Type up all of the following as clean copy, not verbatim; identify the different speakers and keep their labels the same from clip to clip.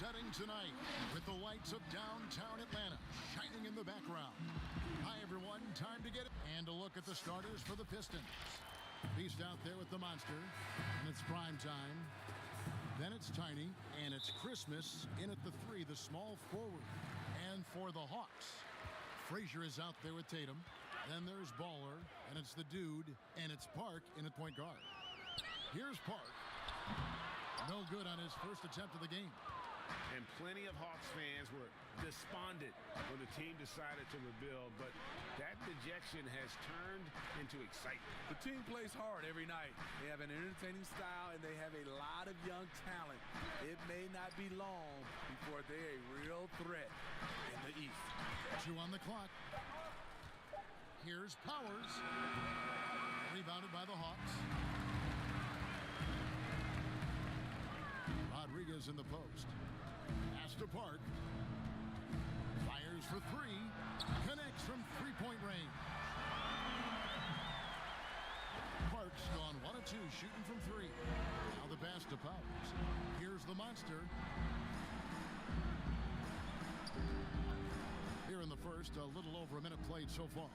Speaker 1: setting tonight with the lights of downtown Atlanta shining in the background. Hi, everyone. Time to get it and a look at the starters for the Pistons. Beast out there with the monster, and it's prime time. Then it's Tiny, and it's Christmas in at the 3, the small forward. And for the Hawks, Frazier is out there with Tatum. Then there's Baller, and it's the Dude, and it's Park in at point guard. Here's Park. No good on his first attempt of the game.
Speaker 2: And plenty of Hawks fans were despondent when the team decided to rebuild, but that dejection has turned into excitement.
Speaker 3: The team plays hard every night. They have an entertaining style, and they have a lot of young talent. It may not be long before they're a real threat in the East.
Speaker 1: 2 on the clock. Here's Powers. Rebounded by the Hawks. Rodriguez in the post. Pass to Park. Fires for 3. Connects from three-point range. Park's gone 1 of 2 shooting from 3. Now the pass to Powers. Here's the monster. Here in the first, a little over a minute played so far.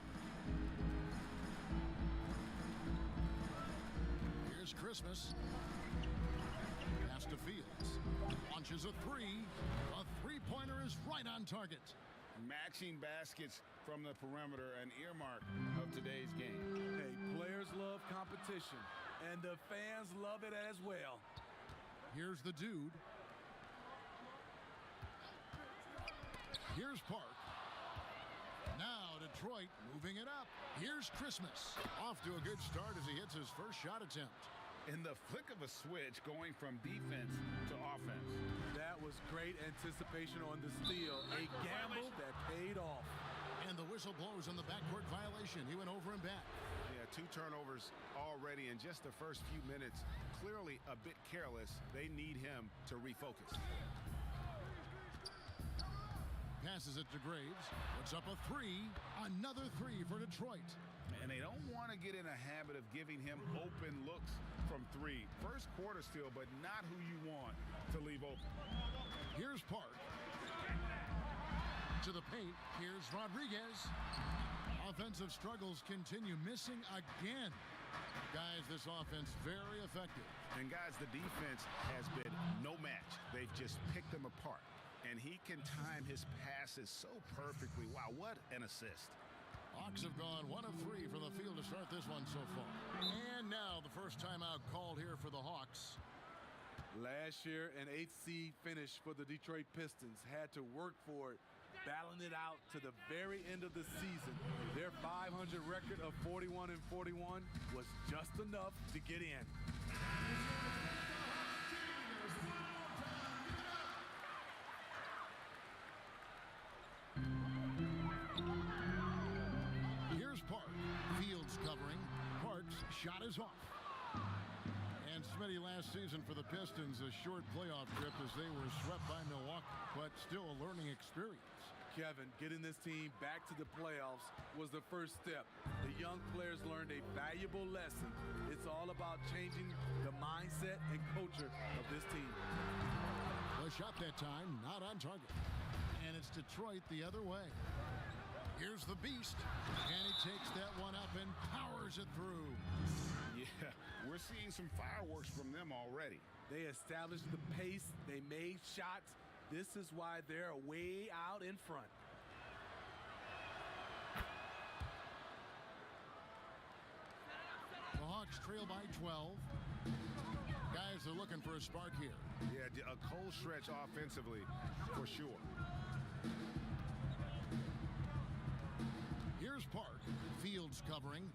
Speaker 1: Here's Christmas. Pass to Fields. Launches a 3. A three-pointer is right on target.
Speaker 2: Matching baskets from the perimeter, an earmark of today's game.
Speaker 3: Hey, players love competition, and the fans love it as well.
Speaker 1: Here's the Dude. Here's Park. Now Detroit moving it up. Here's Christmas. Off to a good start as he hits his first shot attempt.
Speaker 2: In the flick of a switch, going from defense to offense.
Speaker 3: That was great anticipation on the steal. A gamble that paid off.
Speaker 1: And the whistle blows on the backcourt violation. He went over and back.
Speaker 2: Yeah, 2 turnovers already in just the first few minutes. Clearly a bit careless. They need him to refocus.
Speaker 1: Passes it to Graves. Puts up a 3. Another 3 for Detroit.
Speaker 2: And they don't want to get in a habit of giving him open looks from 3. First quarter still, but not who you want to leave open.
Speaker 1: Here's Park. To the paint. Here's Rodriguez. Offensive struggles continue. Missing again. Guys, this offense very effective.
Speaker 2: And guys, the defense has been no match. They've just picked them apart. And he can time his passes so perfectly. Wow, what an assist.
Speaker 1: Hawks have gone 1 of 3 from the field to start this one so far. And now the first timeout called here for the Hawks.
Speaker 3: Last year, an 8th seed finish for the Detroit Pistons. Had to work for it, battling it out to the very end of the season. Their 500 record of 41-41 was just enough to get in.
Speaker 1: Park. Fields covering. Park's shot is off. And Smitty, last season for the Pistons, a short playoff trip as they were swept by Milwaukee, but still a learning experience.
Speaker 3: Kevin, getting this team back to the playoffs was the first step. The young players learned a valuable lesson. It's all about changing the mindset and culture of this team.
Speaker 1: A shot that time, not on target. And it's Detroit the other way. Here's the Beast, and he takes that one up and powers it through.
Speaker 2: Yeah, we're seeing some fireworks from them already.
Speaker 3: They established the pace. They made shots. This is why they're way out in front.
Speaker 1: The Hawks trail by 12. Guys are looking for a spark here.
Speaker 2: Yeah, a cold stretch offensively for sure.
Speaker 1: Here's Park. Fields covering.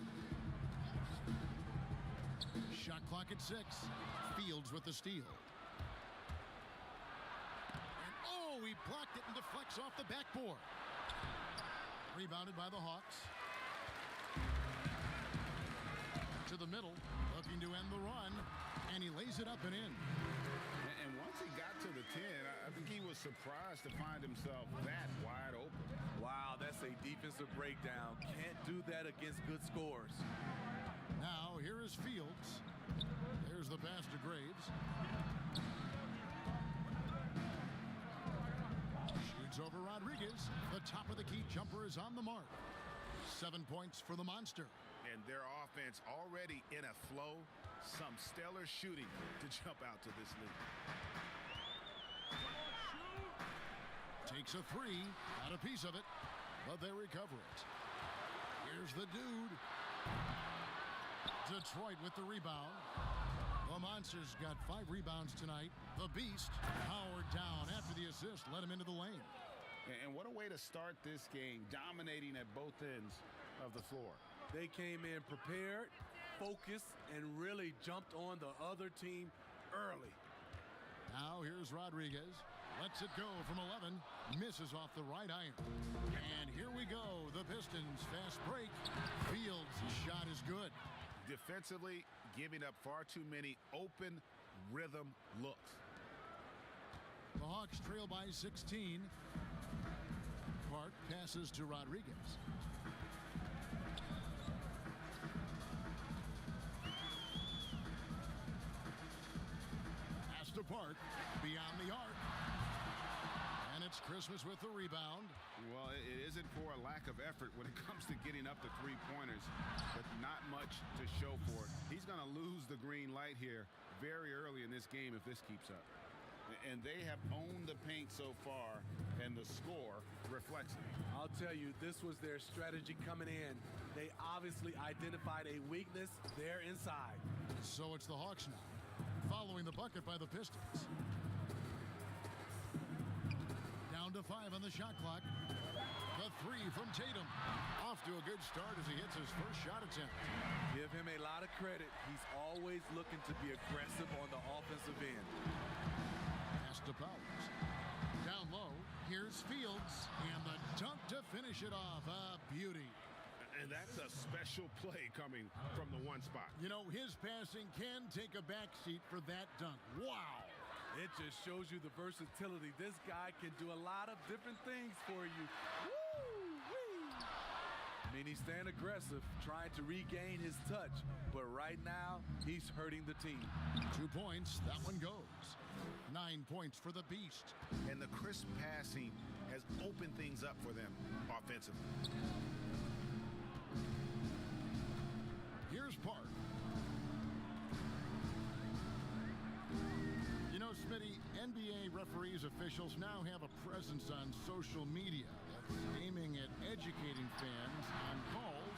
Speaker 1: Shot clock at 6. Fields with the steal. And oh, he blocked it and deflects off the backboard. Rebounded by the Hawks. To the middle, looking to end the run, and he lays it up and in.
Speaker 2: And once he got to the 10, I think he was surprised to find himself that wide open.
Speaker 3: Wow, that's a defensive breakdown. Can't do that against good scores.
Speaker 1: Now, here is Fields. There's the pass to Graves. Here's over Rodriguez. The top of the key jumper is on the mark. 7 points for the Monster.
Speaker 2: And their offense already in a flow. Some stellar shooting to jump out to this lead.
Speaker 1: Takes a three. Got a piece of it. But they recover it. Here's the dude. Detroit with the rebound. The Monsters got 5 rebounds tonight. The Beast powered down after the assist led him into the lane.
Speaker 2: And what a way to start this game, dominating at both ends of the floor.
Speaker 3: They came in prepared, focused, and really jumped on the other team early.
Speaker 1: Now here's Rodriguez. Lets it go from 11. Misses off the right iron. And here we go. The Pistons fast break. Fields' shot is good.
Speaker 2: Defensively, giving up far too many open rhythm looks.
Speaker 1: The Hawks trail by 16. Park passes to Rodriguez. Pass to Park. Beyond the arc. And it's Christmas with the rebound.
Speaker 2: Well, it isn't for a lack of effort when it comes to getting up to three-pointers, but not much to show for it. He's going to lose the green light here very early in this game if this keeps up. And they have owned the paint so far, and the score reflects it.
Speaker 3: I'll tell you, this was their strategy coming in. They obviously identified a weakness there inside.
Speaker 1: So it's the Hawks now, following the bucket by the Pistons. Down to 5 on the shot clock. The three from Tatum. Off to a good start as he hits his first shot attempt.
Speaker 3: Give him a lot of credit. He's always looking to be aggressive on the offensive end.
Speaker 1: Pass to Powers. Down low, here's Fields. And the dunk to finish it off. A beauty.
Speaker 2: And that's a special play coming from the one spot.
Speaker 1: You know, his passing can take a backseat for that dunk. Wow.
Speaker 3: It just shows you the versatility. This guy can do a lot of different things for you. Woo-wee. I mean, he's staying aggressive, trying to regain his touch. But right now, he's hurting the team.
Speaker 1: 2 points. That one goes. 9 points for the Beast.
Speaker 2: And the crisp passing has opened things up for them offensively.
Speaker 1: Here's Park. You know, Smitty, NBA referees, officials now have a presence on social media that's aiming at educating fans on calls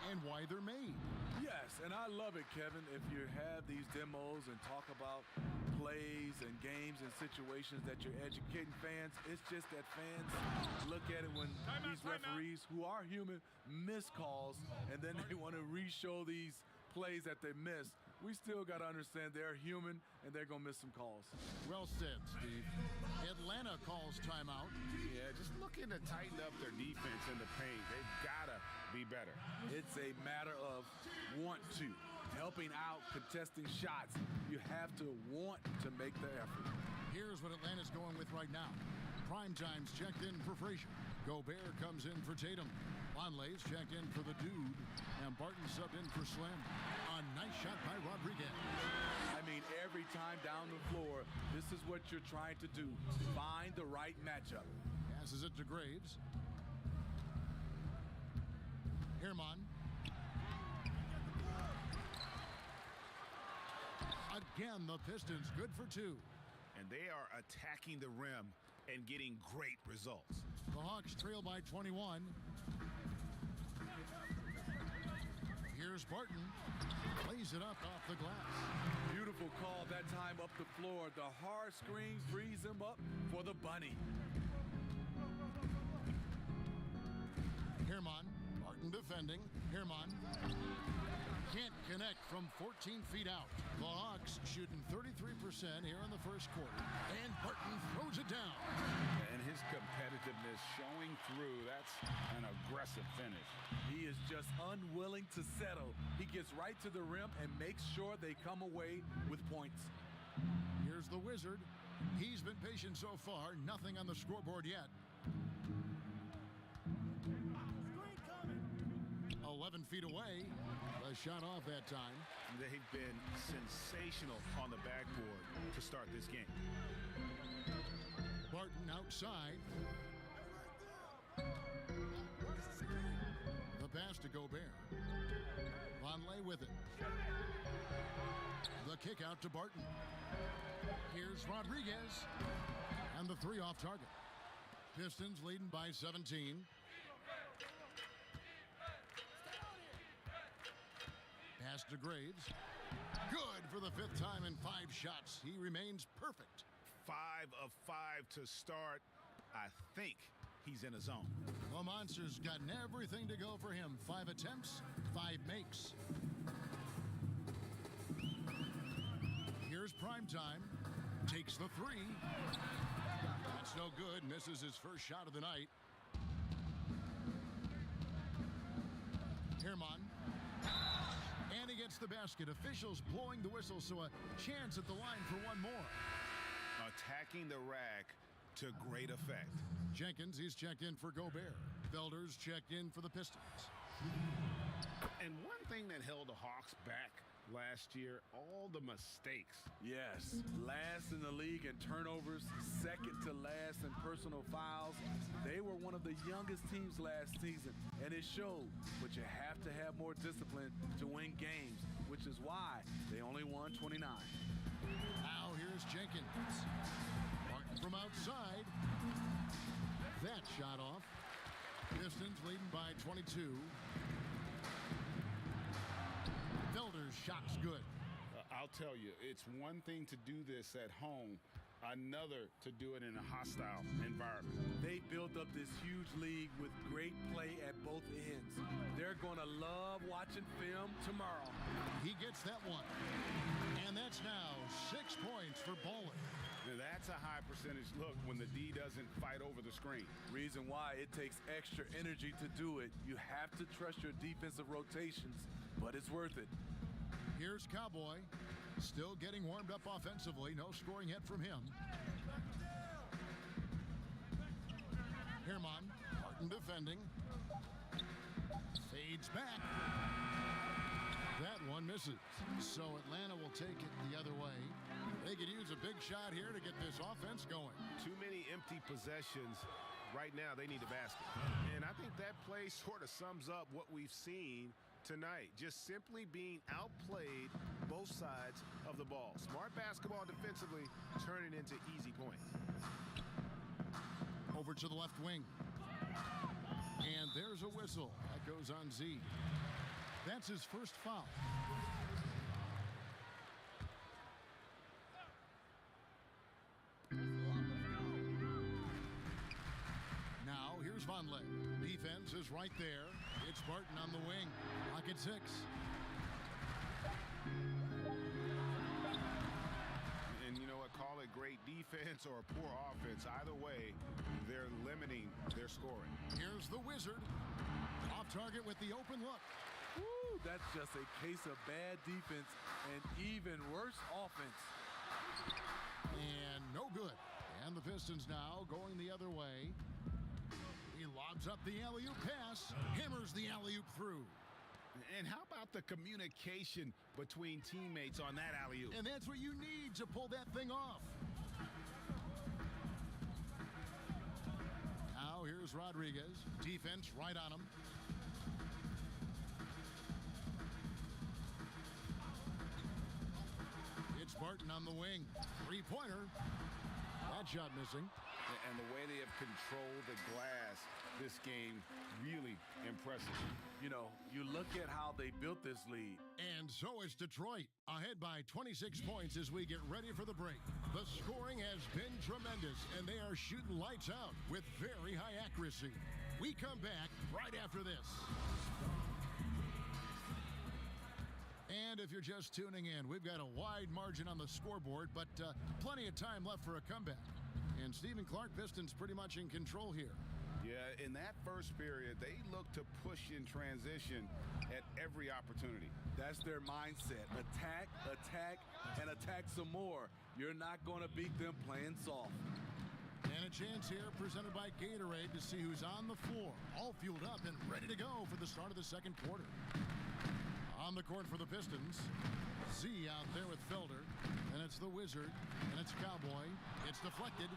Speaker 1: and why they're made.
Speaker 3: Yes, and I love it, Kevin. If you have these demos and talk about plays and games and situations that you're educating fans, it's just that fans look at it when these referees, who are human, miss calls, and then they want to re-show these plays that they missed. We still got to understand they're human, and they're going to miss some calls.
Speaker 1: Well said, Steve. Atlanta calls timeout.
Speaker 2: Yeah, just looking to tighten up their defense in the paint. They've got to be better.
Speaker 3: It's a matter of want to. Helping out, contesting shots. You have to want to make the effort.
Speaker 1: Here's what Atlanta's going with right now. Prime Time's checked in for Frazier. Gobert comes in for Tatum. Lonley's checked in for the Dude. And Barton subbed in for Slim. A nice shot by Rodriguez.
Speaker 3: I mean, every time down the floor, this is what you're trying to do. Find the right matchup.
Speaker 1: Passes it to Graves. Herman. Again, the Pistons good for 2.
Speaker 2: And they are attacking the rim and getting great results.
Speaker 1: The Hawks trail by 21. Here's Barton. Plays it up off the glass.
Speaker 3: Beautiful call that time up the floor. The hard screen frees him up for the bunny.
Speaker 1: Herman. Barton defending. Herman. Can't connect from 14 feet out. The Hawks shooting 33% here in the first quarter. And Barton throws it down.
Speaker 2: And his competitiveness showing through. That's an aggressive finish.
Speaker 3: He is just unwilling to settle. He gets right to the rim and makes sure they come away with points.
Speaker 1: Here's the Wizard. He's been patient so far. Nothing on the scoreboard yet. 11 feet away. The shot off that time.
Speaker 2: They've been sensational on the backboard to start this game.
Speaker 1: Barton outside. The pass to Gobert. Vonleh with it. The kick out to Barton. Here's Rodriguez. And the three off target. Pistons leading by 17. Pass to Graves. Good for the fifth time in 5 shots. He remains perfect.
Speaker 2: 5 of 5 to start. I think he's in a zone.
Speaker 1: The Monster's gotten everything to go for him. 5 attempts, 5 makes. Here's Primetime. Takes the 3. That's no good. Misses his first shot of the night. Herman. And he gets the basket. Officials blowing the whistle, so a chance at the line for one more.
Speaker 2: Attacking the rack to great effect.
Speaker 1: Jenkins, he's checked in for Gobert. Felder's checked in for the Pistons.
Speaker 2: And one thing that held the Hawks back last year, all the mistakes.
Speaker 3: Yes, last in the league in turnovers, second to last in personal fouls. They were one of the youngest teams last season, and it showed. But you have to have more discipline to win games, which is why they only won 29.
Speaker 1: Now here's Jenkins. Martin from outside. That shot off. Pistons leading by 22. Felder's shot's good.
Speaker 2: I'll tell you, it's one thing to do this at home, another to do it in a hostile environment.
Speaker 3: They built up this huge league with great play at both ends. They're going to love watching film tomorrow.
Speaker 1: He gets that one. And that's now 6 points for Bowling.
Speaker 2: Now that's a high percentage look when the D doesn't fight over the screen.
Speaker 3: Reason why it takes extra energy to do it. You have to trust your defensive rotations, but it's worth it.
Speaker 1: Here's Cowboy. Still getting warmed up offensively. No scoring yet from him. Herman. Martin defending. Fades back. That one misses. So Atlanta will take it the other way. They could use a big shot here to get this offense going.
Speaker 4: Too many empty possessions. Right now, they need a basket. And I think that play sort of sums up what we've seen tonight. Just simply being outplayed both sides of the ball. Smart basketball defensively, turning into easy points.
Speaker 1: Over to the left wing. And there's a whistle. That goes on Z. That's his first foul. Now, here's Vonleh. Defense is right there. It's Barton on the wing. Lock at 6.
Speaker 2: And you know what? Call it great defense or poor offense. Either way, they're limiting their scoring.
Speaker 1: Here's the Wizard. Off target with the open look.
Speaker 3: Woo, that's just a case of bad defense and even worse offense.
Speaker 1: And no good. And the Pistons now going the other way. He lobs up the alley-oop pass. Hammers the alley-oop through.
Speaker 2: And how about the communication between teammates on that alley-oop?
Speaker 1: And that's what you need to pull that thing off. Now here's Rodriguez. Defense right on him. It's Barton on the wing. Three-pointer. That shot missing.
Speaker 2: And the way they have controlled the glass this game, really impressive.
Speaker 3: You know, you look at how they built this lead.
Speaker 1: And so is Detroit, ahead by 26 points as we get ready for the break. The scoring has been tremendous, and they are shooting lights out with very high accuracy. We come back right after this. And if you're just tuning in, we've got a wide margin on the scoreboard, but plenty of time left for a comeback. And Stephen Clark, Pistons pretty much in control here.
Speaker 2: Yeah, in that first period, they look to push in transition at every opportunity.
Speaker 3: That's their mindset. Attack, attack, and attack some more. You're not going to beat them playing soft.
Speaker 1: And a chance here presented by Gatorade to see who's on the floor, all fueled up and ready to go for the start of the second quarter. On the court for the Pistons, Z out there with Felder, and it's the Wizard, and it's Cowboy. It's deflected.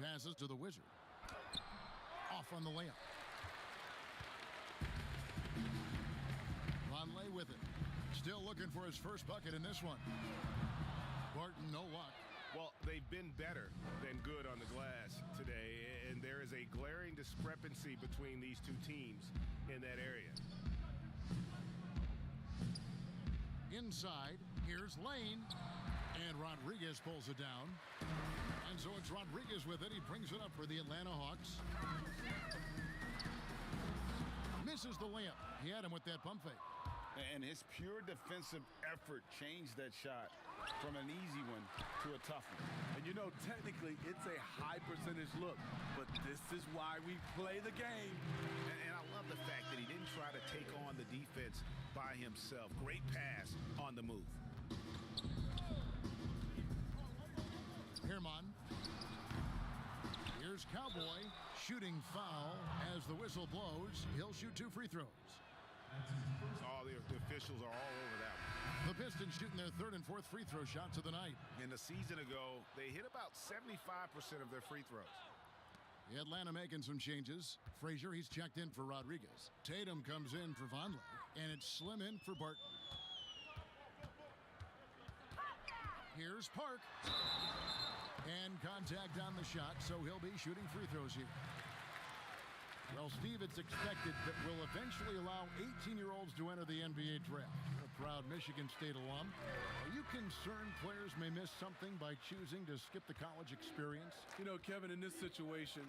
Speaker 1: Passes to the Wizard. Off on the layup. Vonleh with it. Still looking for his first bucket in this one. Barton, no luck.
Speaker 4: Well, they've been better than good on the glass today, and there is a glaring discrepancy between these two teams in that area.
Speaker 1: Inside, here's Lane, and Rodriguez pulls it down. And so it's Rodriguez with it. He brings it up for the Atlanta Hawks. Misses the layup. He had him with that pump fake.
Speaker 5: And his pure defensive effort changed that shot from an easy one to a tough one.
Speaker 3: And you know, technically, it's a high percentage look, but this is why we play the game.
Speaker 2: And I love the fact that he didn't try to take on the defense by himself. Great pass on the move.
Speaker 1: Herman. Here's Cowboy. Shooting foul as the whistle blows. He'll shoot 2 free throws.
Speaker 2: All the officials are all over that one.
Speaker 1: The Pistons shooting their 3rd and 4th free throw shots of the night.
Speaker 2: And a season ago, they hit about 75% of their free throws.
Speaker 1: Atlanta making some changes. Frazier, he's checked in for Rodriguez. Tatum comes in for Vonleh. And it's Slim in for Barton. Here's Park. And contact on the shot, so he'll be shooting free throws here. Well, Steve, it's expected that we'll eventually allow 18-year-olds to enter the NBA draft. You're a proud Michigan State alum. Are you concerned players may miss something by choosing to skip the college experience?
Speaker 3: You know, Kevin, in this situation,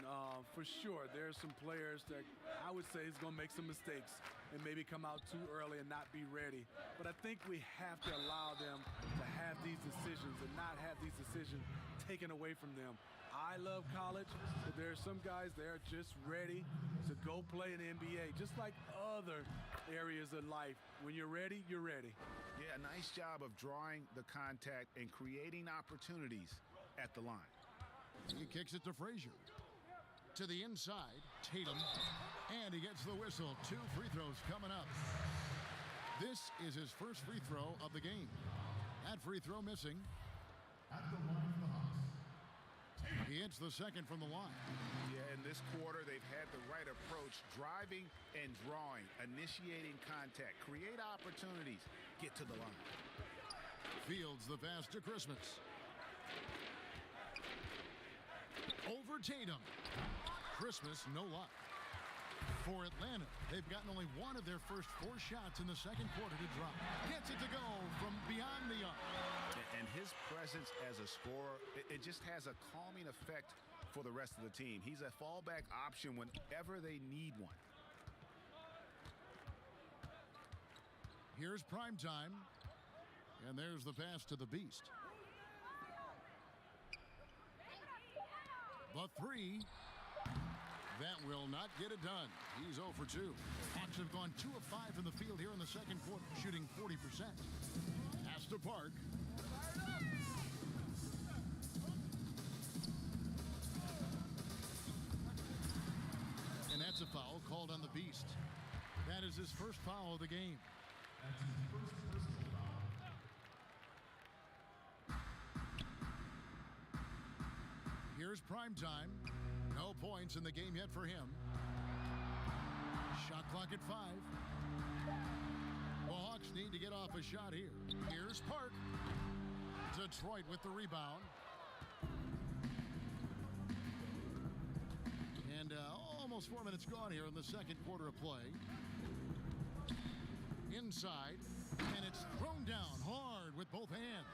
Speaker 3: for sure, there are some players that I would say is going to make some mistakes and maybe come out too early and not be ready. But I think we have to allow them to have these decisions and not have these decisions taken away from them. I love college, but there are some guys that are just ready to go play in the NBA, just like other areas of life. When you're ready, you're ready.
Speaker 2: Yeah, nice job of drawing the contact and creating opportunities at the line.
Speaker 1: He kicks it to Frazier. To the inside, Tatum, and he gets the whistle. 2 free throws coming up. This is his first free throw of the game. That free throw missing. At the line for the Hawks. He hits the second from the line.
Speaker 2: Yeah, in this quarter, they've had the right approach, driving and drawing, initiating contact, create opportunities, get to the line.
Speaker 1: Fields the pass to Christmas. Over Tatum. Christmas, no luck. For Atlanta, they've gotten only one of their first 4 shots in the second quarter to drop. Gets it to go from beyond the arc.
Speaker 2: And his presence as a scorer, it just has a calming effect for the rest of the team. He's a fallback option whenever they need one.
Speaker 1: Here's prime time. And there's the pass to the Beast. The 3. That will not get it done. He's 0 for 2. Hawks have gone 2 of 5 in the field here in the second quarter, shooting 40%. Pass to Park. And that's a foul called on the Beast. That is his first foul of the game. That's his first personal foul. Here's prime time. No points in the game yet for him. Shot clock at 5. The Hawks need to get off a shot here. Here's Park. Detroit with the rebound. And almost 4 minutes gone here in the second quarter of play. Inside, and it's thrown down hard with both hands.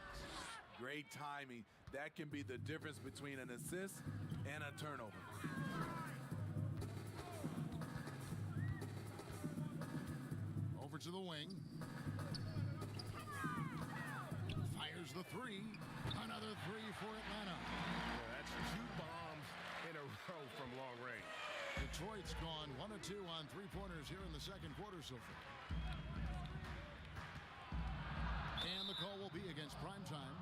Speaker 3: Great timing. That can be the difference between an assist and a turnover.
Speaker 1: Over to the wing. Fires the 3. Another 3 for Atlanta.
Speaker 4: Yeah, that's 2 bombs in a row from long range.
Speaker 1: Detroit's gone 1 of 2 on 3-pointers here in the second quarter so far. And the call will be against primetime.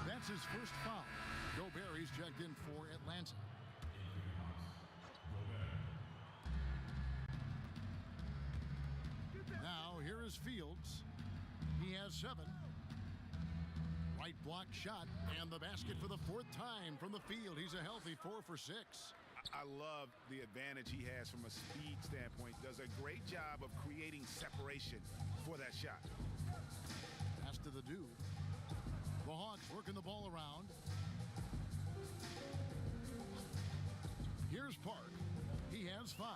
Speaker 1: That's his first foul. Gobert, he's checked in for Atlanta. Now, here is Fields. He has 7. Right block shot, and the basket for the 4th time from the field. He's a healthy 4 for 6.
Speaker 2: I love the advantage he has from a speed standpoint. Does a great job of creating separation for that shot.
Speaker 1: Pass to the Dew. The Hawks working the ball around. Here's Park. He has 5.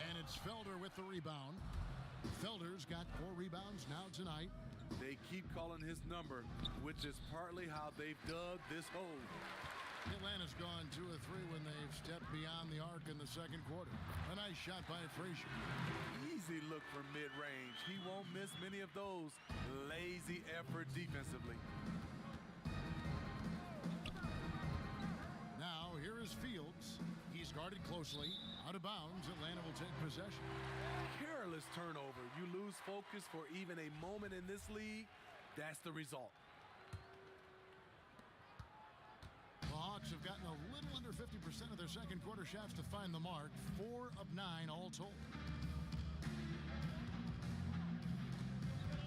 Speaker 1: And it's Felder with the rebound. Felder's got 4 rebounds now tonight.
Speaker 3: They keep calling his number, which is partly how they've dug this hole.
Speaker 1: Atlanta's gone 2 of 3 when they've stepped beyond the arc in the second quarter. A nice shot by Frazier.
Speaker 3: Easy look from mid-range. He won't miss many of those. Lazy effort defensively.
Speaker 1: Now here is Fields. He's guarded closely. Out of bounds. Atlanta will take possession.
Speaker 3: Careless turnover. You lose focus for even a moment in this league. That's the result.
Speaker 1: The Hawks have gotten a little under 50% of their second quarter shots to find the mark. 4 of 9 all told.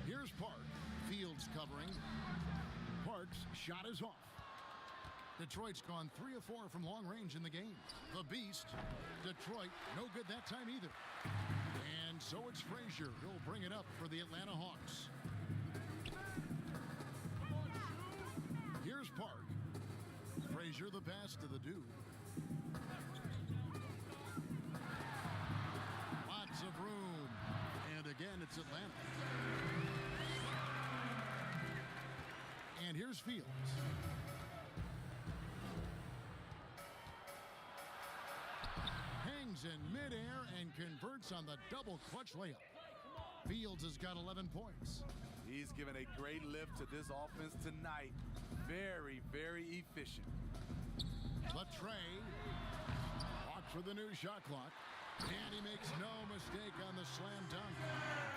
Speaker 1: Here's Park. Fields covering. Park's shot is off. Detroit's gone 3 of 4 from long range in the game. The Beast. Detroit, no good that time either. And so it's Frazier who'll bring it up for the Atlanta Hawks. Here's Park. Frazier the pass to the Dew. Lots of room. And again, it's Atlanta. And here's Fields. Hangs in midair and converts on the double clutch layup. Fields has got 11 points.
Speaker 3: He's given a great lift to this offense tonight. Very, very efficient.
Speaker 1: Latrey walks for the new shot clock. And he makes no mistake on the slam dunk.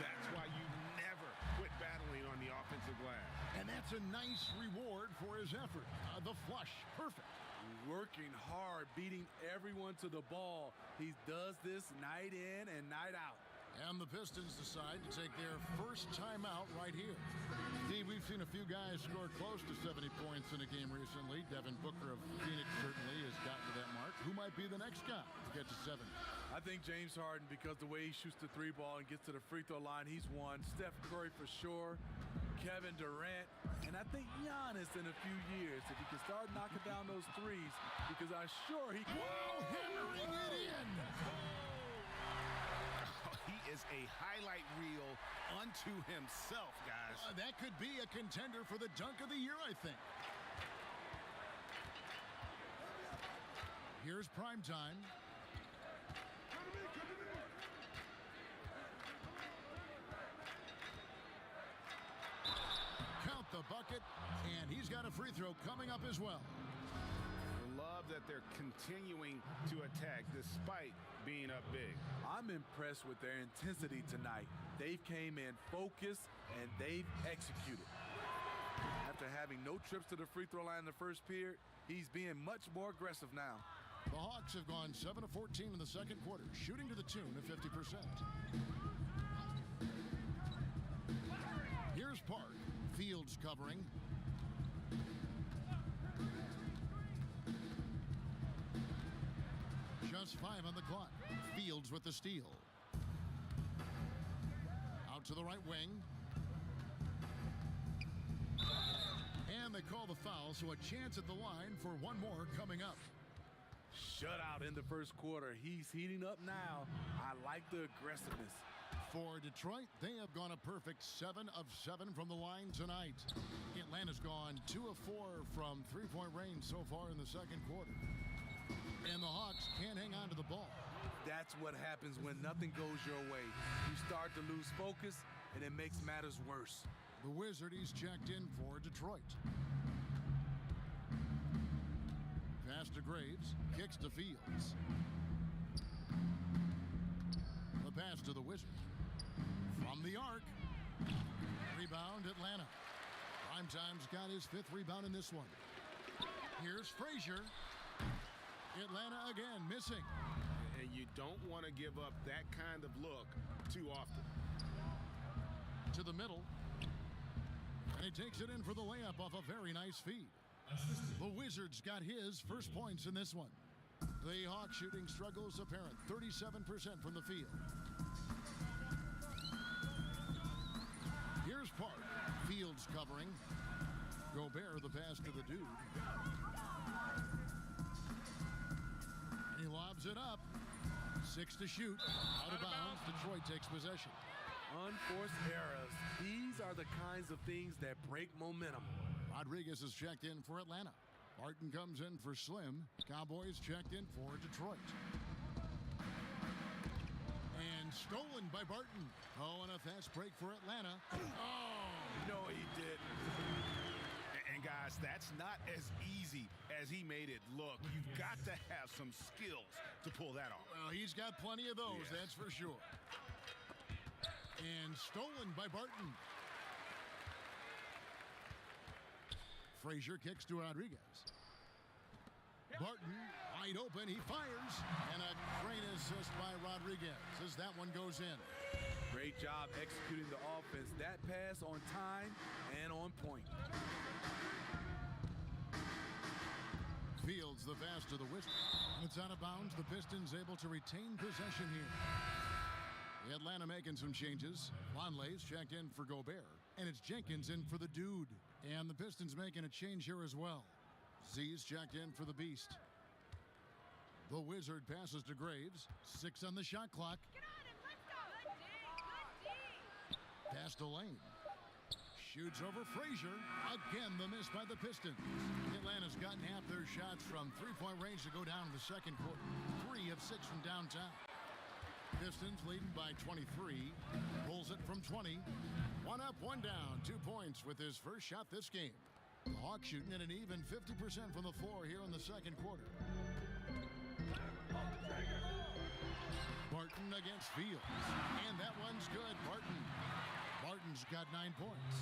Speaker 2: That's why you never quit battling on the offensive glass.
Speaker 1: And that's a nice reward for his effort. The flush, perfect.
Speaker 3: Working hard, beating everyone to the ball. He does this night in and night out.
Speaker 1: And the Pistons decide to take their first timeout right here. Steve, we've seen a few guys score close to 70 points in a game recently. Devin Booker of Phoenix certainly has gotten to that mark. Who might be the next guy to get to 70?
Speaker 3: I think James Harden, because the way he shoots the 3 ball and gets to the free throw line, he's one. Steph Curry for sure. Kevin Durant. And I think Giannis in a few years, if he can start knocking down those threes, because I'm sure he...
Speaker 1: Whoa, hammering it in!
Speaker 2: He is a highlight reel unto himself, guys.
Speaker 1: That could be a contender for the dunk of the year, I think. Here's prime time. Count the bucket, and he's got a free throw coming up as well.
Speaker 2: Love that they're continuing to attack despite being up big.
Speaker 3: I'm impressed with their intensity tonight. They came in focused and they've executed. After having no trips to the free throw line in the first period, he's being much more aggressive now.
Speaker 1: The Hawks have gone 7 of 14 in the second quarter, shooting to the tune of 50%. Here's Park. Fields covering. Just 5 on the clock. Fields with the steal. Out to the right wing. And they call the foul, so a chance at the line for one more coming up.
Speaker 3: Shutout in the first quarter. He's heating up now. I like the aggressiveness.
Speaker 1: For Detroit, they have gone a perfect 7 of 7 from the line tonight. Atlanta's gone 2 of 4 from three-point range so far in the second quarter. And the Hawks can't hang on to the ball.
Speaker 3: That's what happens when nothing goes your way. You start to lose focus, and it makes matters worse.
Speaker 1: The Wizard, he's checked in for Detroit. Pass to Graves, kicks to Fields. The pass to the Wizard. From the arc. Rebound, Atlanta. Primetime's got his 5th rebound in this one. Here's Frazier. Atlanta again missing.
Speaker 2: And you don't want to give up that kind of look too often.
Speaker 1: To the middle. And he takes it in for the layup off a very nice feed. The Wizards got his first points in this one. The Hawks shooting struggles apparent, 37% from the field. Here's Park. Fields covering. Gobert the pass to the dude. And he lobs it up. 6 to shoot. Out of bounds. Detroit takes possession.
Speaker 3: Unforced errors. These are the kinds of things that break momentum.
Speaker 1: Rodriguez is checked in for Atlanta. Barton comes in for Slim. Cowboys checked in for Detroit. And stolen by Barton. Oh, and a fast break for Atlanta. Oh!
Speaker 3: No, he didn't.
Speaker 2: And guys, that's not as easy as he made it look. You've got to have some skills to pull that off.
Speaker 1: Well, he's got plenty of those, that's for sure. And stolen by Barton. Frazier kicks to Rodriguez. Barton, wide open, he fires. And a great assist by Rodriguez as that one goes in.
Speaker 3: Great job executing the offense. That pass on time and on point.
Speaker 1: Fields the pass to the Wizards. It's out of bounds. The Pistons able to retain possession here. Atlanta making some changes. Lonley's checked in for Gobert. And it's Jenkins in for the dude. And the Pistons making a change here as well. Z's checked in for the Beast. The Wizard passes to Graves. 6 on the shot clock.
Speaker 6: Get on him, let's go. Good D, good D.
Speaker 1: Pass to Lane. Shoots over Frazier. Again, the miss by the Pistons. Atlanta's gotten half their shots from three-point range to go down in the second quarter. 3 of 6 from downtown. Pistons leading by 23. Pulls it from 20. 1 up, 1 down. 2 points with his first shot this game. The Hawks shooting at an even 50% from the floor here in the second quarter. Barton against Fields. And that one's good. Barton's got 9 points.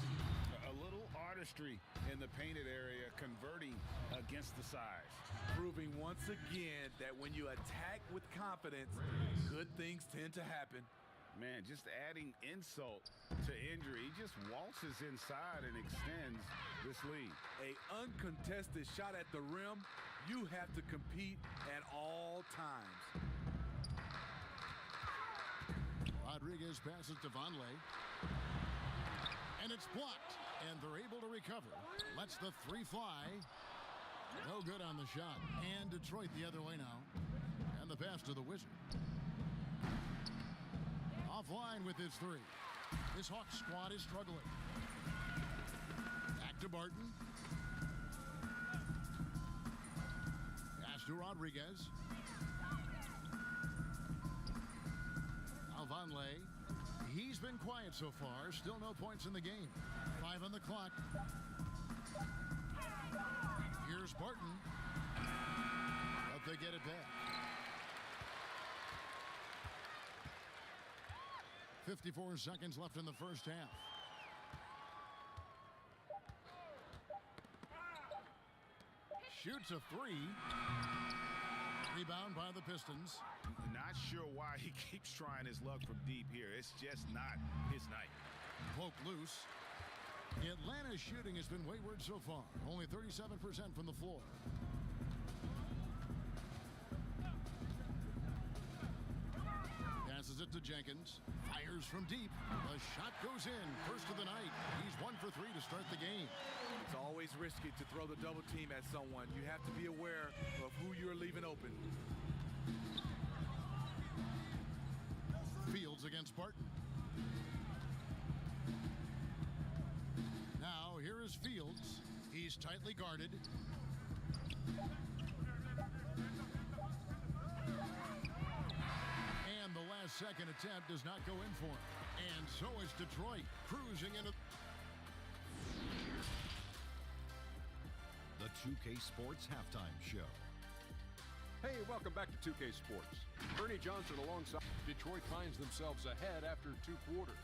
Speaker 5: A little artistry in the painted area, converting against the size.
Speaker 3: Proving once again that when you attack with confidence, good things tend to happen.
Speaker 5: Man, just adding insult to injury. He just waltzes inside and extends this lead.
Speaker 3: A uncontested shot at the rim, you have to compete at all times.
Speaker 1: Rodriguez passes to Vonleh. And it's blocked. And they're able to recover. Lets the 3 fly. No good on the shot. And Detroit the other way now. And the pass to the Wizard. Offline with his 3. This Hawks squad is struggling. Back to Barton. Pass to Rodriguez. Vonleh. He's been quiet so far. Still no points in the game. 5 on the clock. Here's Barton. But they get it back. 54 seconds left in the first half. Shoots a 3. Rebound by the Pistons.
Speaker 2: Not sure why he keeps trying his luck from deep here. It's just not his night.
Speaker 1: Poke loose. Atlanta's shooting has been wayward so far. Only 37% from the floor. Passes it to Jenkins. Fires from deep. The shot goes in. First of the night. He's 1 for 3 to start the game.
Speaker 3: It's always risky to throw the double team at someone. You have to be aware of who you're leaving open.
Speaker 1: Fields against Barton. Now here is Fields. He's tightly guarded. And the last second attempt does not go in for him. And so is Detroit cruising into
Speaker 7: the 2K Sports Halftime Show.
Speaker 8: Hey, welcome back to 2K Sports. Ernie Johnson alongside Detroit finds themselves ahead after 2 quarters.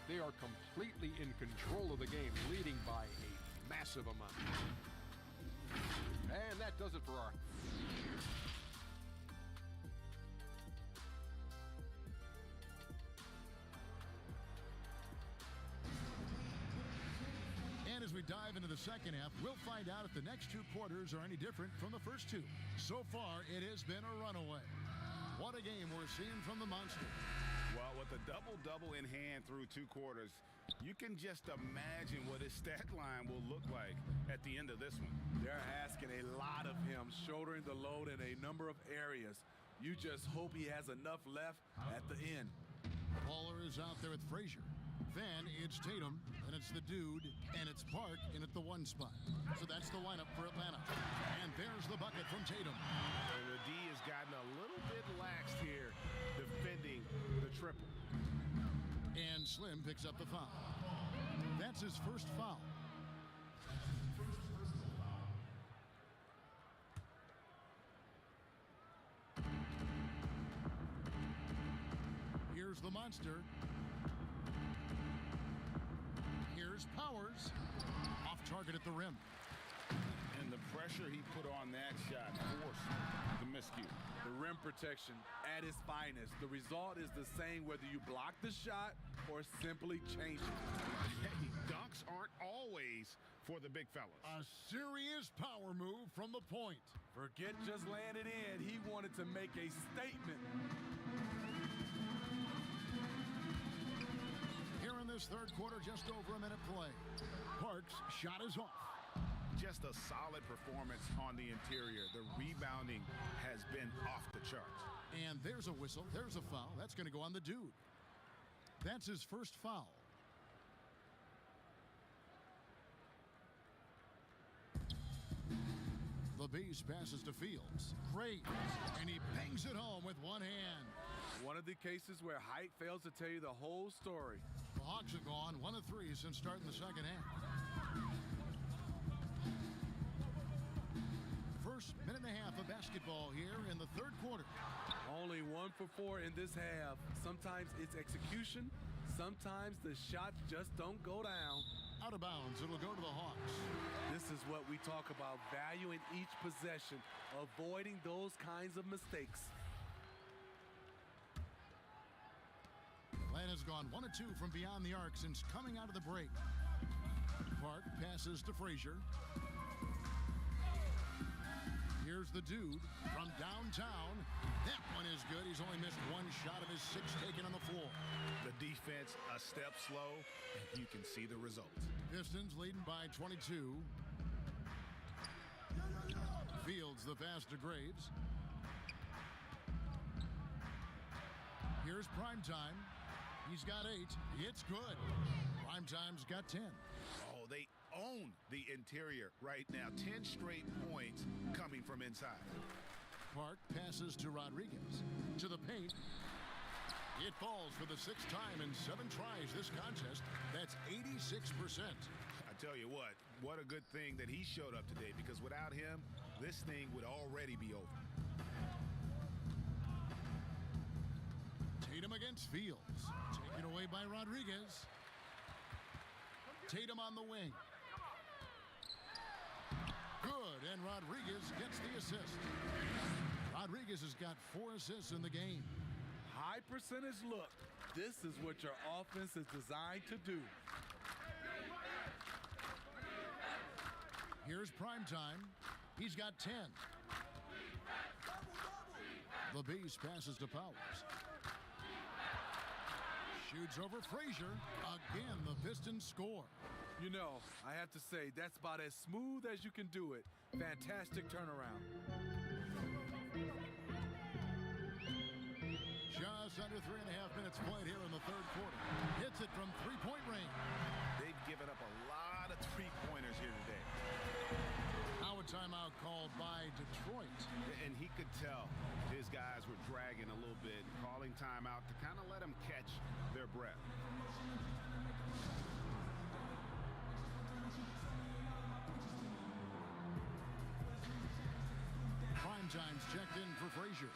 Speaker 8: They are completely in control of the game, leading by a massive amount. And that does it for our...
Speaker 1: As we dive into the second half, we'll find out if the next 2 quarters are any different from the first 2. So far, it has been a runaway. What a game we're seeing from the Monster.
Speaker 2: Well, with a double-double in hand through 2 quarters, you can just imagine what his stat line will look like at the end of this one.
Speaker 3: They're asking a lot of him, shouldering the load in a number of areas. You just hope he has enough left at the end.
Speaker 1: Waller is out there with Frazier. Then it's Tatum, and it's the dude, and it's Park in at the 1 spot. So that's the lineup for Atlanta. And there's the bucket from Tatum.
Speaker 2: And the D has gotten a little bit lax here defending the triple.
Speaker 1: And Slim picks up the foul. That's his first foul. Here's the Monster. Here's Powers. Off target at the rim.
Speaker 5: And the pressure he put on that shot forced the miscue.
Speaker 3: The rim protection at its finest. The result is the same whether you block the shot or simply change it.
Speaker 2: Hey, dunks aren't always for the big fellas.
Speaker 1: A serious power move from the point.
Speaker 3: Forget just laying it in. He wanted to make a statement.
Speaker 1: Here in this third quarter, just over a minute play. Parks' shot is off.
Speaker 2: Just a solid performance on the interior. The rebounding has been off the charts.
Speaker 1: And there's a whistle. There's a foul. That's going to go on the dude. That's his first foul. LaBease passes to Fields. Great. And he bangs it home with one hand.
Speaker 3: One of the cases where height fails to tell you the whole story.
Speaker 1: The Hawks have gone 1 of 3 since starting the second half. First minute and a half of basketball here in the third quarter.
Speaker 3: Only 1 for 4 in this half. Sometimes it's execution. Sometimes the shots just don't go down.
Speaker 1: Out of bounds, it'll go to the Hawks.
Speaker 3: This is what we talk about, valuing each possession, avoiding those kinds of mistakes.
Speaker 1: Atlanta's gone 1 of 2 from beyond the arc since coming out of the break. Park passes to Frazier. Here's the dude from downtown. That one is good. He's only missed 1 shot of his 6 taken on the floor.
Speaker 2: The defense a step slow, and you can see the results.
Speaker 1: Pistons leading by 22. Fields the pass to Graves. Here's Primetime. He's got 8. It's good. Primetime's got 10.
Speaker 2: Oh, they own the interior right now. 10 straight points coming from inside.
Speaker 1: Park passes to Rodriguez. To the paint. It falls for the 6th time in 7 tries this contest. That's 86%.
Speaker 2: I tell you what a good thing that he showed up today, because without him, this thing would already be over.
Speaker 1: Tatum against Fields. Taken away by Rodriguez. Tatum on the wing. Good, and Rodriguez gets the assist. Rodriguez has got 4 assists in the game.
Speaker 3: High percentage look. This is what your offense is designed to do.
Speaker 1: Here's Primetime. He's got 10. LaBease passes to Powers. Shoots over Frazier. Again, the Pistons score.
Speaker 3: You know, I have to say, that's about as smooth as you can do it. Fantastic turnaround.
Speaker 1: Just under 3.5 minutes played here in the third quarter. Hits it from three-point range.
Speaker 2: They've given up a lot of three-pointers here today.
Speaker 1: Now a timeout called by Detroit.
Speaker 2: And he could tell his guys were dragging a little bit, calling timeout to kind of let them catch their breath.
Speaker 1: Primetime's checked in for Frazier.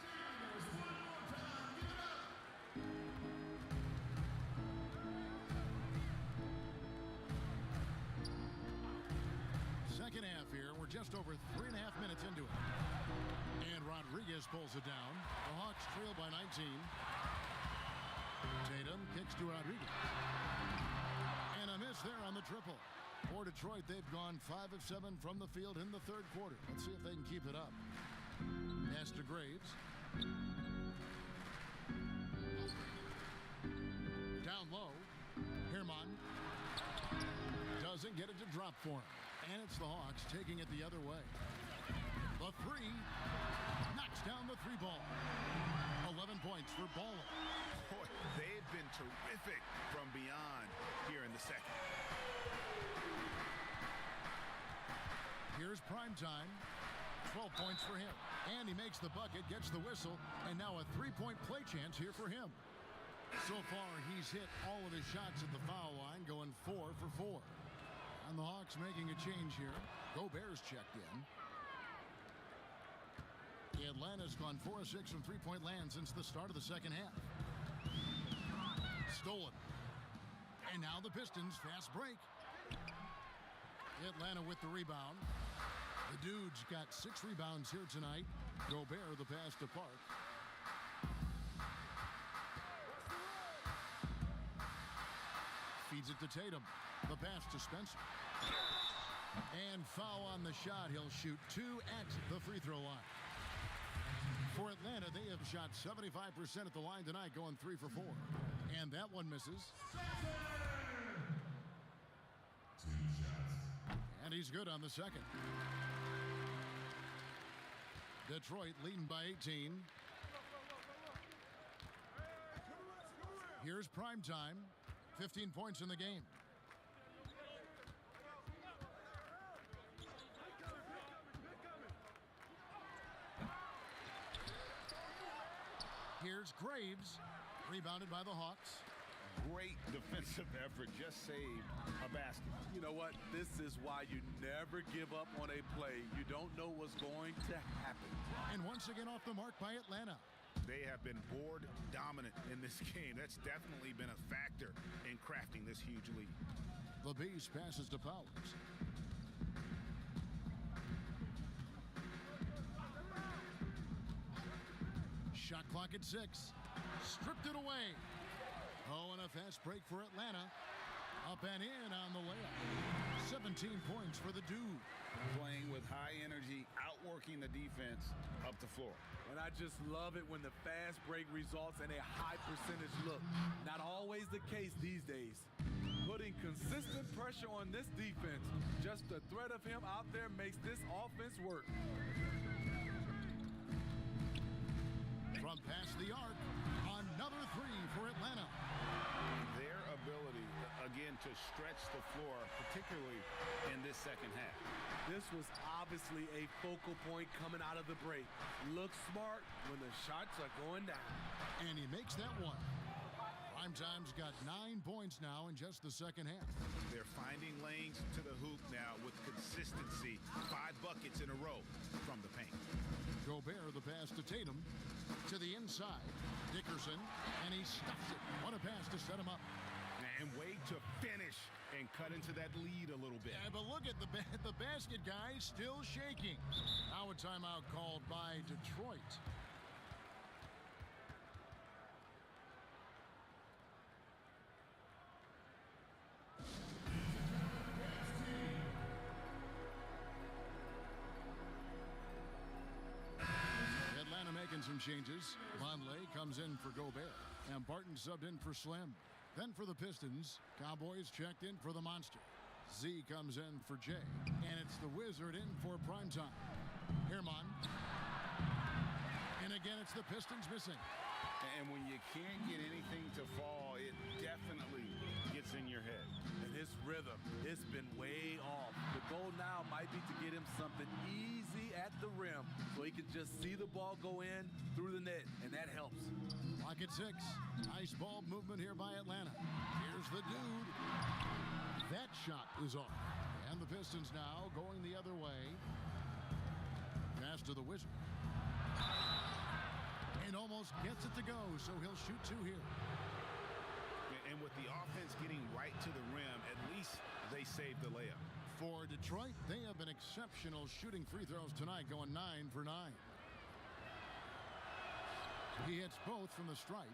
Speaker 1: Second half here. We're just over 3.5 minutes into it. And Rodriguez pulls it down. The Hawks trail by 19. Tatum kicks to Rodriguez. And a miss there on the triple. For Detroit, they've gone 5 of 7 from the field in the third quarter. Let's see if they can keep it up. Pass to Graves. Down low. Herman doesn't get it to drop for him. And it's the Hawks taking it the other way. The three knocks down the three ball. 11 points for Ball.
Speaker 2: Boy, they've been terrific from beyond here in the second.
Speaker 1: Here's prime time. 12 points for him. And he makes the bucket, gets the whistle, and now a three-point play chance here for him. So far, he's hit all of his shots at the foul line, going 4 for 4. And the Hawks making a change here. Gobert's checked in. Atlanta's gone 4 of 6 from three-point land since the start of the second half. Stolen. And now the Pistons fast break. Atlanta with the rebound. The Dude's got 6 rebounds here tonight. Gobert the pass to Park. Feeds it to Tatum. The pass to Spencer. And foul on the shot. He'll shoot 2 at the free throw line. For Atlanta, they have shot 75% at the line tonight, going 3 for 4. And that one misses. And he's good on the second. Detroit leading by 18. Here's prime time. 15 points in the game. Here's Graves, rebounded by the Hawks.
Speaker 5: Great defensive effort, just saved a basket.
Speaker 3: You know what? This is why you never give up on a play. You don't know what's going to happen.
Speaker 1: And once again off the mark by Atlanta.
Speaker 2: They have been board dominant in this game. That's definitely been a factor in crafting this huge lead.
Speaker 1: The Beast passes to Powers. Shot clock at 6. Stripped it away. Oh, and a fast break for Atlanta. Up and in on the layup. 17 points for the Dude.
Speaker 5: Playing with high energy, outworking the defense up the floor.
Speaker 3: And I just love it when the fast break results in a high percentage look. Not always the case these days. Putting consistent pressure on this defense. Just the threat of him out there makes this offense work.
Speaker 1: From past the arc, another 3 for Atlanta.
Speaker 2: Their ability, again, to stretch the floor, particularly in this second half.
Speaker 3: This was obviously a focal point coming out of the break. Looks smart when the shots are going down.
Speaker 1: And he makes that one. Primetime's got 9 points now in just the second half.
Speaker 2: They're finding lanes to the hoop now with consistency. 5 buckets in a row from the paint.
Speaker 1: Gobert the pass to Tatum. To the inside. Dickerson. And he stuffs it. What a pass to set him up.
Speaker 2: And way to finish and cut into that lead a little bit.
Speaker 1: Yeah, but look at the basket guy still shaking. Now a timeout called by Detroit. Atlanta making some changes. Vonleh comes in for Gobert. And Barton subbed in for Slim. Then for the Pistons, Cowboys checked in for the Monster. Z comes in for Jay. And it's the Wizard in for primetime. Herman. And again, it's the Pistons missing.
Speaker 5: And when you can't get anything to fall, it definitely gets in your head.
Speaker 3: And his rhythm, it's been way off. The goal now might be to get him something easy at the rim so he can just see the ball go in through the net, and that helps.
Speaker 1: Clock at 6. Nice ball movement here by Atlanta. Here's the Dude. That shot is off. And the Pistons now going the other way. Pass to the Wizard. And almost gets it to go, so he'll shoot 2 here.
Speaker 2: And with the offense getting right to the rim, at least they saved the layup.
Speaker 1: For Detroit, they have been exceptional shooting free throws tonight, going 9 for 9. He hits both from the stripe.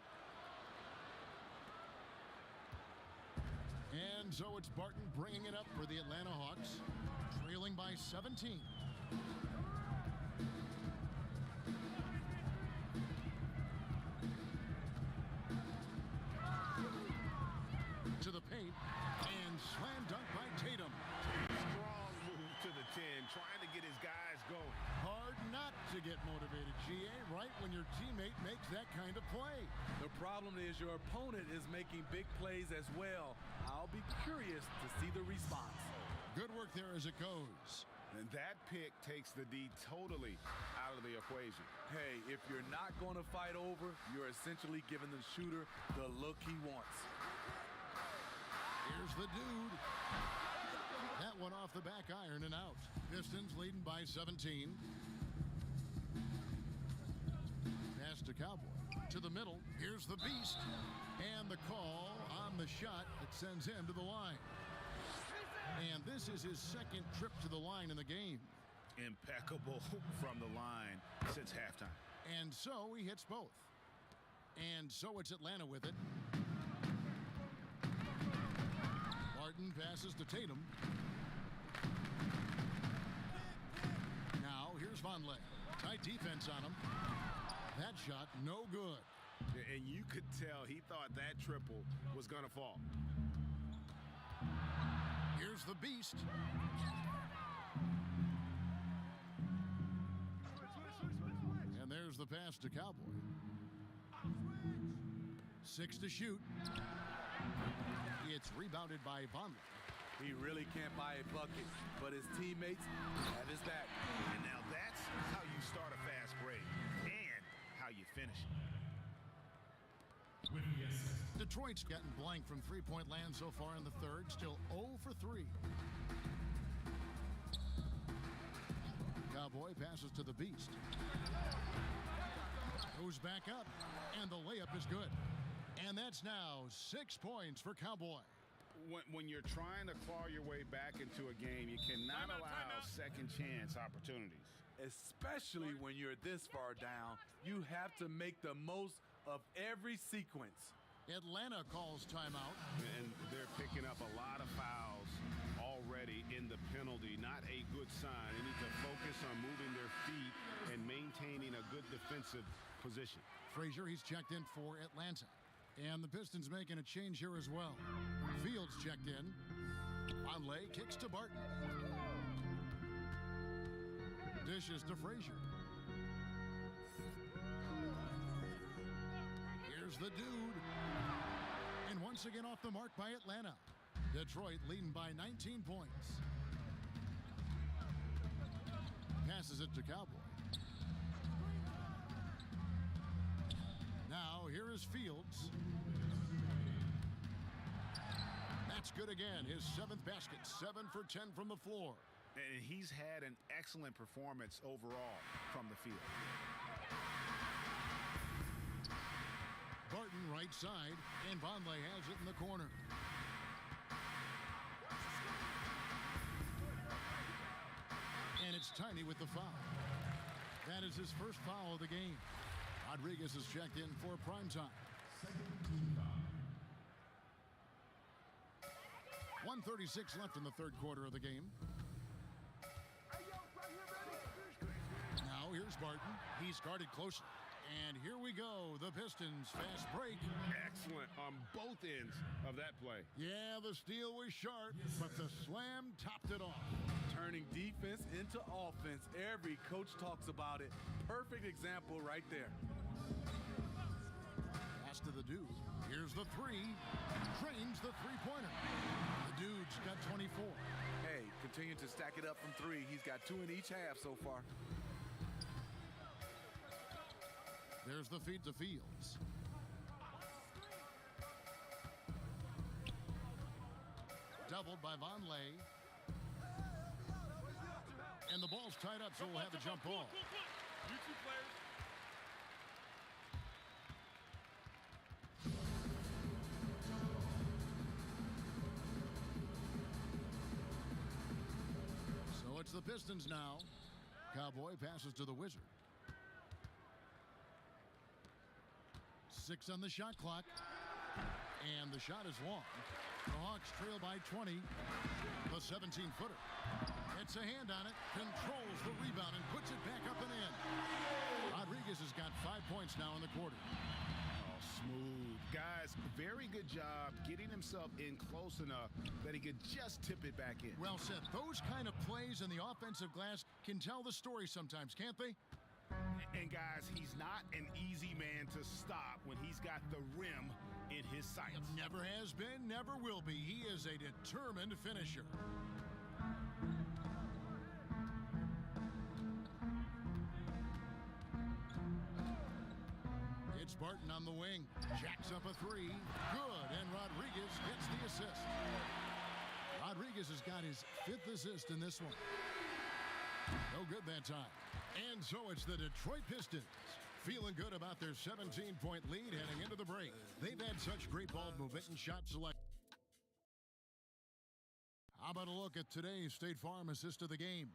Speaker 1: And so it's Barton bringing it up for the Atlanta Hawks, trailing by 17. To the paint, and slam dunk by Tatum.
Speaker 2: Strong move to the 10, trying to get his guys going.
Speaker 1: Hard not to get motivated, GA, right when your teammate makes that kind of play.
Speaker 3: The problem is your opponent is making big plays as well. I'll be curious to see the response.
Speaker 1: Good work there as it goes.
Speaker 2: And that pick takes the D totally out of the equation.
Speaker 3: Hey, if you're not going to fight over, you're essentially giving the shooter the look he wants.
Speaker 1: Here's the dude. That one off the back iron and out. Pistons leading by 17. Pass to Cowboy. To the middle. Here's the beast. And the call on the shot that sends him to the line. And this is his second trip to the line in the game.
Speaker 2: Impeccable from the line since halftime.
Speaker 1: And so he hits both. And so it's Atlanta with it. Barton passes to Tatum. Now here's Vonleh. Tight defense on him. That shot no good.
Speaker 2: And you could tell he thought that triple was going to fall.
Speaker 1: Here's the beast. And there's the pass to Cowboy. 6 to shoot. It's rebounded by Vonleh.
Speaker 3: He really can't buy a bucket, but his teammates have his back.
Speaker 2: And now that's how you start a fast break and how you finish it.
Speaker 1: Detroit's gotten blank from three-point land so far in the third. Still 0 for 3. Cowboy passes to the beast. Goes back up, and the layup is good. And that's now 6 points for Cowboy.
Speaker 2: When you're trying to claw your way back into a game, you cannot allow second chance opportunities.
Speaker 3: Especially when you're this far down, you have to make the most of every sequence.
Speaker 1: Atlanta calls timeout.
Speaker 2: And they're picking up a lot of fouls already in the penalty. Not a good sign. They need to focus on moving their feet and maintaining a good defensive position.
Speaker 1: Frazier, he's checked in for Atlanta. And the Pistons making a change here as well. Fields checked in. Vonleh kicks to Barton. Dishes to Frazier. Here's the dude. And once again off the mark by Atlanta. Detroit leading by 19 points. Passes it to Cowboy. Now here is Fields. That's good again. His 7th basket. 7 for 10 from the floor.
Speaker 2: And he's had an excellent performance overall from the field.
Speaker 1: Barton right side, and Vonleh has it in the corner. And it's Tiny with the foul. That is his first foul of the game. Rodriguez is checked in for primetime. 1:36 left in the third quarter of the game. Now here's Barton. He's guarded closely. And here we go. The Pistons fast break.
Speaker 2: Excellent on both ends of that play.
Speaker 1: Yeah, the steal was sharp, but the slam topped it off.
Speaker 3: Turning defense into offense. Every coach talks about it. Perfect example right there.
Speaker 1: Pass to the dude. Here's the three. Drains the three-pointer. The dude's got 24.
Speaker 3: Hey, continue to stack it up from 3. He's got 2 in each half so far.
Speaker 1: There's the feed to Fields. Doubled by Vonleh. And the ball's tied up, so we'll have a jump ball.
Speaker 6: You two players.
Speaker 1: So it's the Pistons now. Cowboy passes to the Wizard. 6 on the shot clock. And the shot is long. The Hawks trail by 20. The 17-footer. Gets a hand on it, controls the rebound, and puts it back up and in. Rodriguez has got 5 points now in the quarter.
Speaker 2: Oh, smooth. Guys, very good job getting himself in close enough that he could just tip it back in.
Speaker 1: Well said. Those kind of plays in the offensive glass can tell the story sometimes, can't they?
Speaker 2: And guys, he's not an easy man to stop when he's got the rim in his sights.
Speaker 1: Never has been, never will be. He is a determined finisher. It's Barton on the wing. Jacks up a three. Good. And Rodriguez gets the assist. Rodriguez has got his 5th assist in this one. No good that time. And so it's the Detroit Pistons feeling good about their 17-point lead heading into the break. They've had such great ball movement and shot selection. How about a look at today's State Farm assist of the game?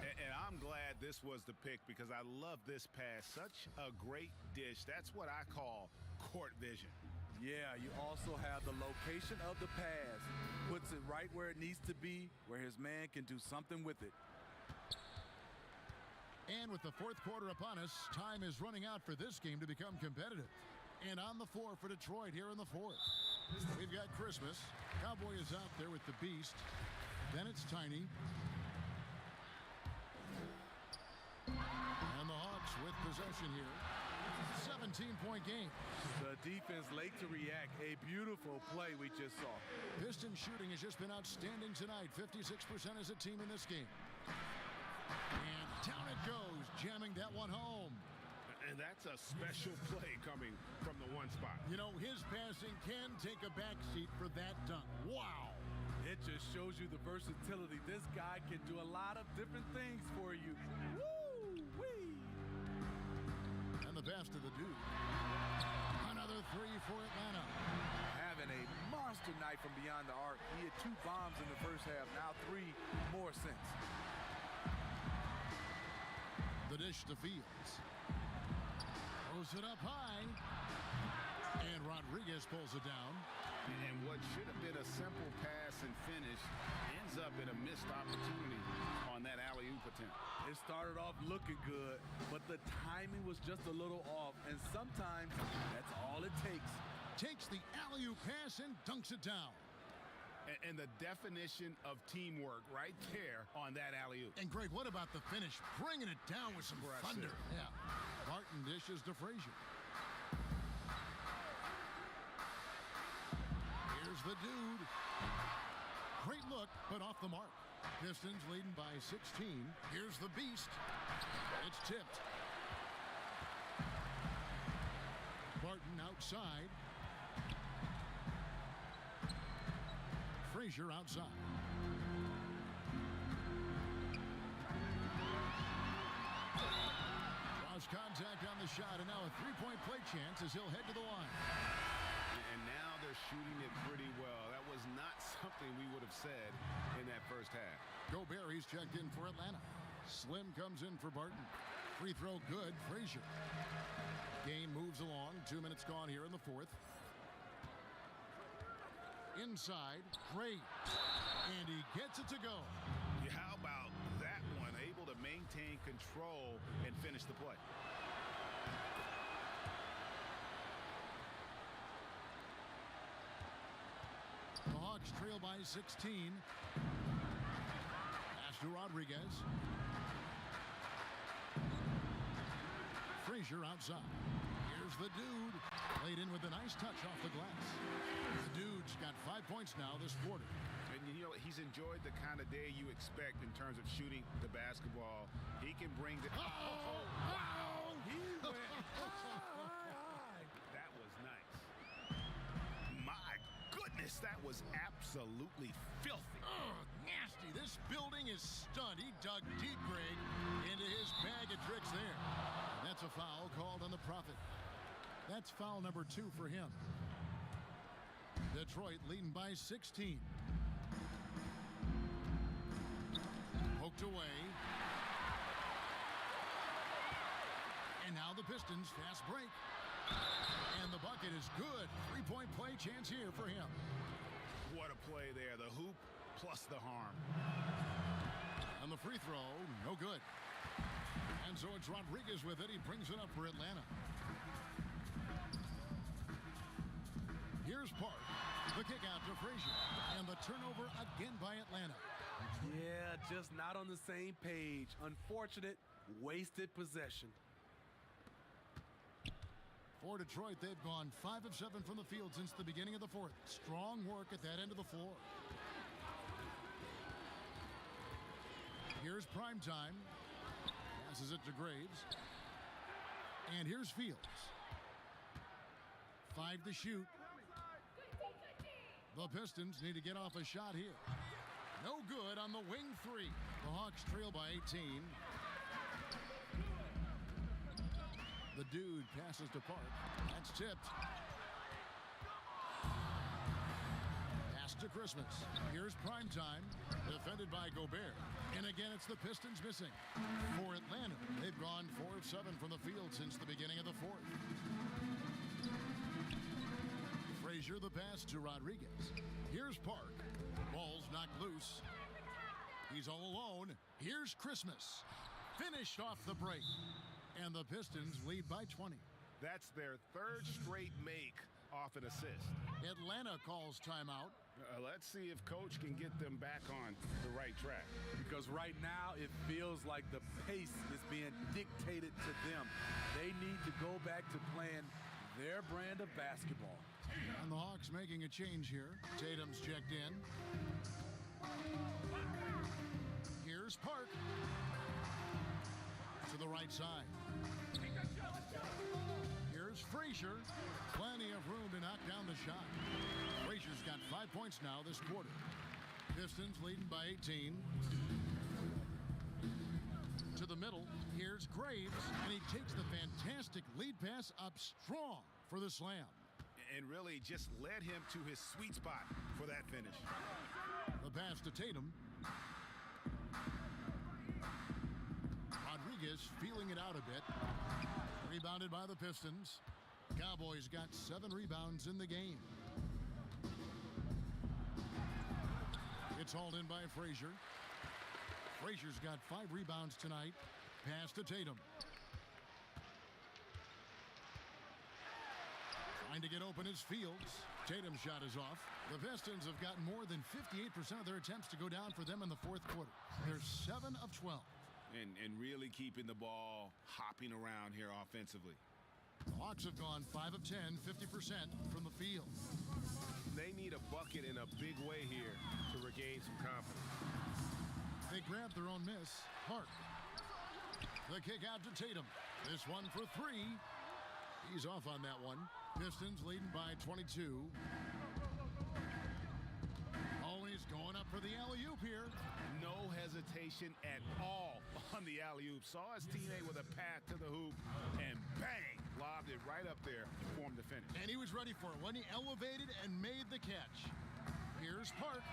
Speaker 2: And I'm glad this was the pick because I love this pass. Such a great dish. That's what I call court vision.
Speaker 3: Yeah, you also have the location of the pass. Puts it right where it needs to be, where his man can do something with it.
Speaker 1: And with the 4th quarter upon us, time is running out for this game to become competitive. And on the floor for Detroit here in the 4th. We've got Christmas. Cowboy is out there with the Beast. Then it's Tiny. And the Hawks with possession here. 17-point game.
Speaker 3: The defense late to react. A beautiful play we just saw.
Speaker 1: Pistons shooting has just been outstanding tonight. 56% as a team in this game. And down it goes, jamming that one home.
Speaker 2: And that's a special play coming from the one spot.
Speaker 1: You know, his passing can take a backseat for that dunk. Wow.
Speaker 3: It just shows you the versatility. This guy can do a lot of different things for you. Woo-wee.
Speaker 1: And the pass to the dude. Another three for Atlanta.
Speaker 3: Having a monster night from beyond the arc. He had 2 bombs in the first half, now 3 more since.
Speaker 1: The dish to Fields. Throws it up high. And Rodriguez pulls it down.
Speaker 2: And what should have been a simple pass and finish ends up in a missed opportunity on that alley-oop attempt.
Speaker 3: It started off looking good, but the timing was just a little off, and sometimes that's all it takes.
Speaker 1: Takes the alley-oop pass and dunks it down.
Speaker 2: And the definition of teamwork right there on that alley-oop.
Speaker 1: And Greg, what about the finish? Bringing it down with some thunder. Yeah. Barton dishes to Frazier. Here's the dude. Great look, but off the mark. Pistons leading by 16. Here's the Beast. It's tipped. Barton outside. Frazier outside. Draws contact on the shot, and now a 3-point play chance as he'll head to the line.
Speaker 2: And now they're shooting it pretty well. That was not something we would have said in that first half.
Speaker 1: Gobert, he's checked in for Atlanta. Slim comes in for Barton. Free throw good, Frazier. Game moves along. 2 minutes gone here in the 4th. Inside, great. And he gets it to go.
Speaker 2: Yeah, how about that one? Able to maintain control and finish the play.
Speaker 1: The Hawks trail by 16. Pass to Rodriguez. Frazier outside. Here's the dude. Laid in with a nice touch off the glass. The dude's got 5 points now this quarter.
Speaker 2: And you know, he's enjoyed the kind of day you expect in terms of shooting the basketball. He can bring the...
Speaker 1: Wow!
Speaker 2: He went high. That was nice. My goodness, that was absolutely filthy.
Speaker 1: Nasty. This building is stunned. He dug deep, Greg, into his bag of tricks there. And that's a foul called on the Prophet. That's foul number 2 for him. Detroit leading by 16. Poked away. And now the Pistons fast break. And the bucket is good. 3 three-point play chance here for him.
Speaker 2: What a play there. The hoop plus the harm.
Speaker 1: And the free throw, no good. And so it's Rodriguez with it. He brings it up for Atlanta. Here's Park. The kick out to Frazier. And the turnover again by Atlanta.
Speaker 3: Yeah, just not on the same page. Unfortunate, wasted possession.
Speaker 1: For Detroit, they've gone 5 of 7 from the field since the beginning of the fourth. Strong work at that end of the floor. Here's Primetime. Passes it to Graves. And here's Fields. 5 to shoot. The Pistons need to get off a shot here. No good on the wing three. The Hawks trail by 18. The dude passes to Park. That's tipped. Pass to Christmas. Here's Primetime. Defended by Gobert. And again, it's the Pistons missing. For Atlanta, they've gone 4 of 7 from the field since the beginning of the fourth. Frazier the pass to Rodriguez. Here's Park. Ball's knocked loose. He's all alone. Here's Christmas. Finished off the break. And the Pistons lead by 20.
Speaker 2: That's their third straight make off an assist.
Speaker 1: Atlanta calls timeout.
Speaker 2: Let's see if Coach can get them back on the right track.
Speaker 3: Because right now it feels like the pace is being dictated to them. They need to go back to playing their brand of basketball.
Speaker 1: And the Hawks making a change here. Tatum's checked in. Here's Park. To the right side. Here's Frazier. Plenty of room to knock down the shot. Frazier's got 5 points now this quarter. Pistons leading by 18. To the middle. Here's Graves. And he takes the fantastic lead pass up strong for the slam.
Speaker 2: And really just led him to his sweet spot for that finish.
Speaker 1: The pass to Tatum. Rodriguez feeling it out a bit. Rebounded by the Pistons. Cowboys got 7 rebounds in the game. It's hauled in by Frazier. Frazier's got 5 rebounds tonight. Pass to Tatum. Trying to get open is Fields. Tatum's shot is off. The Pistons have gotten more than 58% of their attempts to go down for them in the fourth quarter. They're 7 of 12.
Speaker 2: And really keeping the ball hopping around here offensively.
Speaker 1: The Hawks have gone 5 of 10, 50% from the field.
Speaker 4: They need a bucket in a big way here to regain some confidence.
Speaker 1: They grab their own miss. Park. The kick out to Tatum. This one for 3. He's off on that one. Pistons leading by 22. Always going up for the alley-oop here.
Speaker 2: No hesitation at all on the alley-oop. Saw his teammate with a path to the hoop and bang, lobbed it right up there to form the finish.
Speaker 1: And he was ready for it when he elevated and made the catch. Here's Park.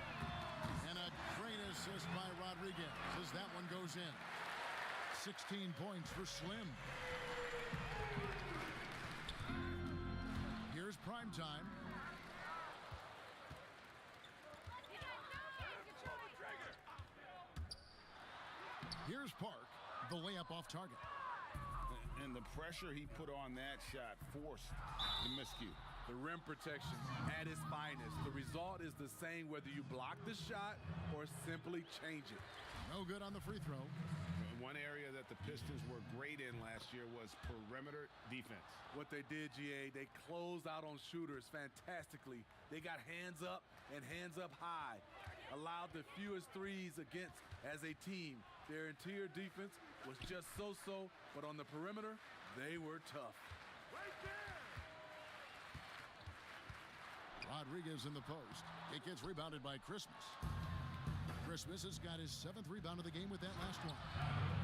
Speaker 1: And a great assist by Rodriguez as that one goes in. 16 points for Slim. Here's Primetime. Here's Park. The layup off target.
Speaker 5: And the pressure he put on that shot forced the miscue.
Speaker 3: The rim protection at its finest. The result is the same whether you block the shot or simply change it.
Speaker 1: No good on the free throw.
Speaker 2: One area that the Pistons were great in last year was perimeter defense.
Speaker 3: What they did, GA, they closed out on shooters fantastically. They got hands up and hands up high. Allowed the fewest threes against as a team. Their interior defense was just so-so, but on the perimeter, they were tough.
Speaker 1: Rodriguez in the post. It gets rebounded by Christmas. Christmas has got his 7th rebound of the game with that last one.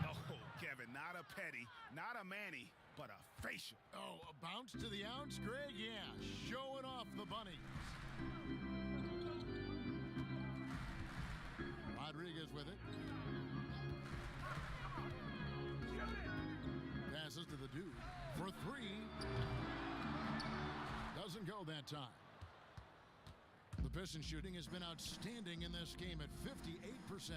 Speaker 2: Oh, Kevin, not a petty, not a Manny, but a facial.
Speaker 1: Oh, a bounce to the ounce, Greg? Yeah, showing off the bunny. Rodriguez with it. Passes to the dude for 3. Doesn't and go that time. The Pistons shooting has been outstanding in this game at 58%.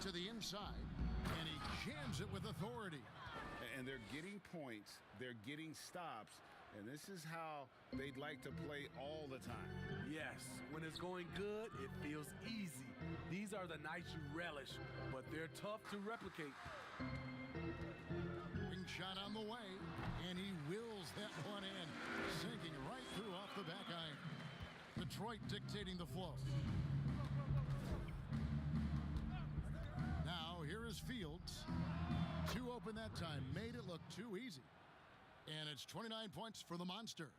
Speaker 1: To the inside, and he jams it with authority.
Speaker 5: And they're getting points, they're getting stops, and this is how they'd like to play all the time.
Speaker 3: Yes, when it's going good, it feels easy. These are the nights you relish, but they're tough to replicate.
Speaker 1: Ring shot on the way, and he wills that one in, sinking right through off the back iron. Detroit dictating the flow. Now, here is Fields. Too open that time, made it look too easy. And it's 29 points for the Monster.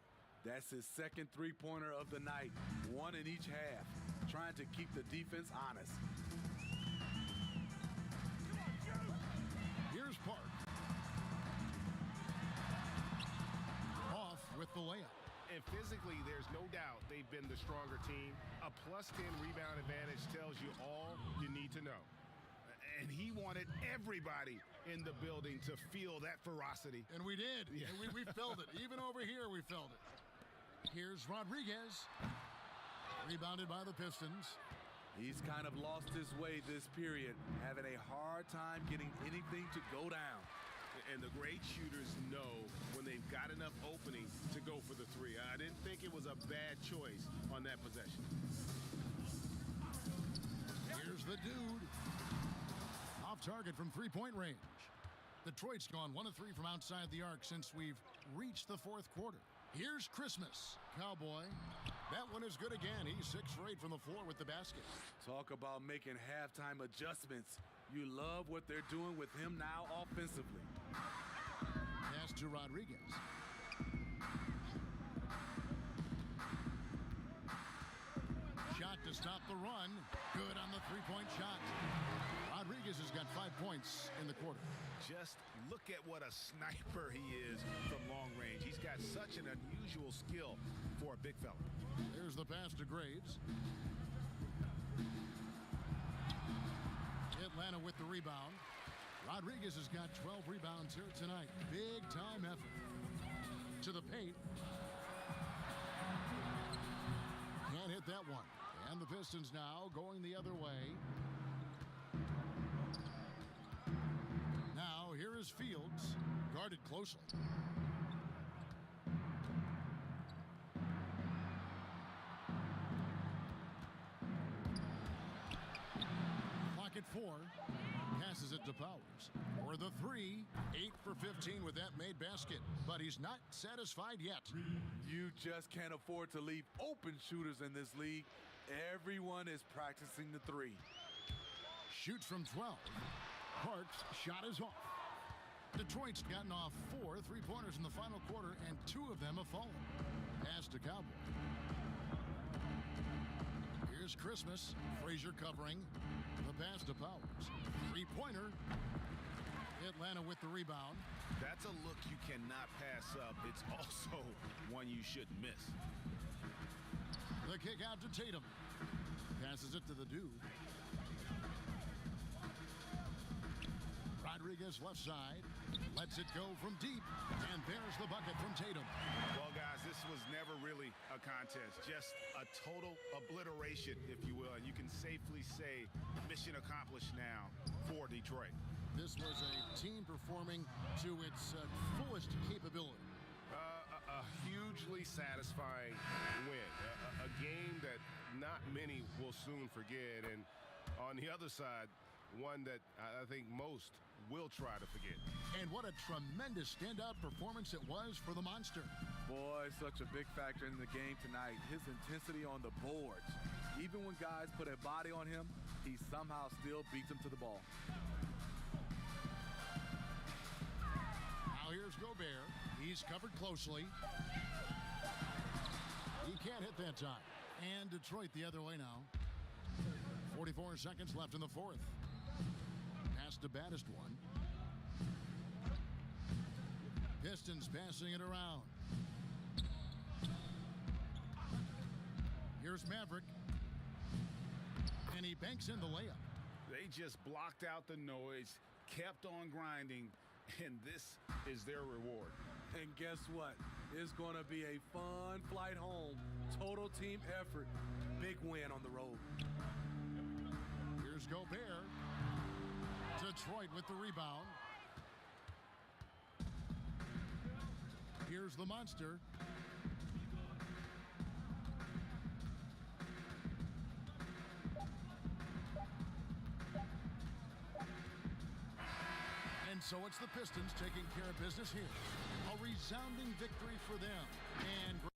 Speaker 3: That's his second three-pointer of the night, one in each half, trying to keep the defense honest.
Speaker 1: Here's Park. Off with the layup.
Speaker 4: And physically, there's no doubt they've been the stronger team. A plus 10 rebound advantage tells you all you need to know. And he wanted everybody in the building to feel that ferocity.
Speaker 1: And we did.
Speaker 4: Yeah.
Speaker 1: And we felt it. Even over here, we felt it. Here's Rodriguez. Rebounded by the Pistons.
Speaker 3: He's kind of lost his way this period, having a hard time getting anything to go down.
Speaker 4: And the great shooters know when they've got enough opening to go for the three. I didn't think it was a bad choice on that possession.
Speaker 1: Here's the dude. Off target from three-point range. Detroit's gone 1 of 3 from outside the arc since we've reached the fourth quarter. Here's Christmas. Cowboy. That one is good again. He's 6 for 8 from the floor with the basket.
Speaker 3: Talk about making halftime adjustments. You love what they're doing with him now offensively.
Speaker 1: Pass to Rodriguez. Shot to stop the run. Good on the three-point shot. Rodriguez has got 5 points in the quarter.
Speaker 4: Just look at what a sniper he is from long range. He's got such an unusual skill for a big fella.
Speaker 1: There's the pass to Graves. Atlanta with the rebound. Rodriguez has got 12 rebounds here tonight. Big time effort. To the paint. Can't hit that one. And the Pistons now going the other way. Now here is Fields, guarded closely. Clock at 4. Passes it to Powers. For the 3, 8 for 15 with that made basket. But he's not satisfied yet.
Speaker 3: You just can't afford to leave open shooters in this league. Everyone is practicing the 3.
Speaker 1: Shoots from 12. Park's shot is off. Detroit's gotten off 4 3-pointers in the final quarter, and 2 of them have fallen. Pass to Cowboy. Here's Christmas. Frazier covering. The pass to Powers. 3-pointer. Atlanta with the rebound.
Speaker 2: That's a look you cannot pass up. It's also one you shouldn't miss.
Speaker 1: The kick out to Tatum. Passes it to the dude. Rodriguez left side. Lets it go from deep. And there's the bucket from Tatum.
Speaker 4: Well, guys, this was never really a contest. Just a total obliteration, if you will. And you can safely say mission accomplished now for Detroit.
Speaker 1: This was a team performing to its fullest capability.
Speaker 4: A hugely satisfying win. A game that not many will soon forget. And on the other side, one that I think most will try to forget.
Speaker 1: And what a tremendous standout performance it was for the Monster.
Speaker 3: Boy, such a big factor in the game tonight. His intensity on the boards. Even when guys put a body on him, he somehow still beats them to the ball.
Speaker 1: Now here's Gobert. He's covered closely. He can't hit that time. And Detroit the other way now. 44 seconds left in the fourth. Pass to baddest one. Pistons passing it around. Here's Maverick. And he banks in the layup.
Speaker 5: They just blocked out the noise, kept on grinding, and this is their reward.
Speaker 3: And guess what? It's going to be a fun flight home. Total team effort. Big win on the road.
Speaker 1: Here's Gobert. Detroit with the rebound. Here's the monster. And so it's the Pistons taking care of business here. A resounding victory for them. And